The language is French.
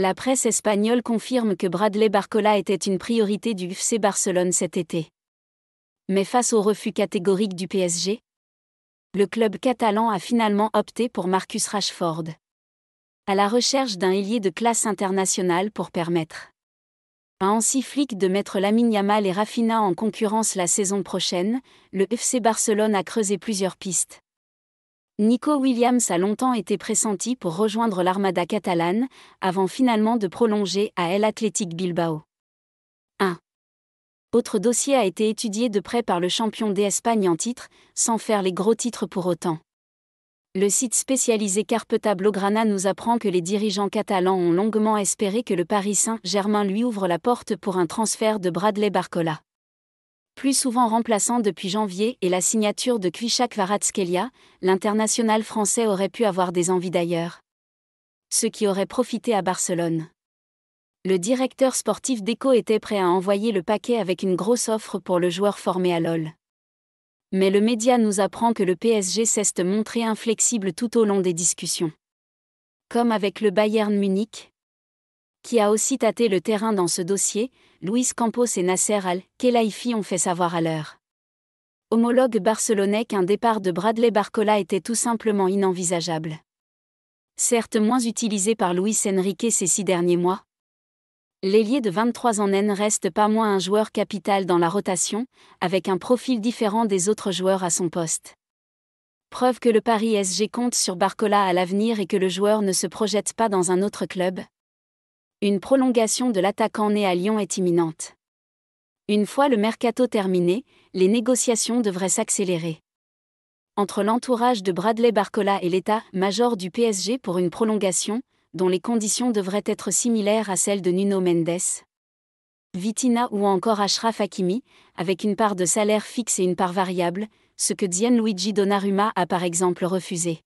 La presse espagnole confirme que Bradley Barcola était une priorité du FC Barcelone cet été. Mais face au refus catégorique du PSG, le club catalan a finalement opté pour Marcus Rashford. À la recherche d'un ailier de classe internationale pour permettre à Hansi Flick de mettre Lamine Yamal et Rafinha en concurrence la saison prochaine, le FC Barcelone a creusé plusieurs pistes. Nico Williams a longtemps été pressenti pour rejoindre l'Armada catalane, avant finalement de prolonger à El Athletic Bilbao. Un autre dossier a été étudié de près par le champion d'Espagne en titre, sans faire les gros titres pour autant. Le site spécialisé Carpeta Blaugrana nous apprend que les dirigeants catalans ont longuement espéré que le Paris Saint-Germain lui ouvre la porte pour un transfert de Bradley Barcola. Plus souvent remplaçant depuis janvier et la signature de Kvichak Kvaratskhelia, l'international français aurait pu avoir des envies d'ailleurs. Ce qui aurait profité à Barcelone. Le directeur sportif d'Eco était prêt à envoyer le paquet avec une grosse offre pour le joueur formé à LOL. Mais le média nous apprend que le PSG s'est montré inflexible tout au long des discussions. Comme avec le Bayern Munich, qui a aussi tâté le terrain dans ce dossier, Luis Campos et Nasser Al-Khelaifi ont fait savoir à leur homologue barcelonais qu'un départ de Bradley Barcola était tout simplement inenvisageable. Certes moins utilisé par Luis Enrique ces 6 derniers mois, l'ailier de 23 ans ne reste pas moins un joueur capital dans la rotation, avec un profil différent des autres joueurs à son poste. Preuve que le Paris SG compte sur Barcola à l'avenir et que le joueur ne se projette pas dans un autre club. Une prolongation de l'attaquant né à Lyon est imminente. Une fois le mercato terminé, les négociations devraient s'accélérer. Entre l'entourage de Bradley Barcola et l'état-major du PSG pour une prolongation, dont les conditions devraient être similaires à celles de Nuno Mendes, Vitinha ou encore Achraf Hakimi, avec une part de salaire fixe et une part variable, ce que Gianluigi Donnarumma a par exemple refusé.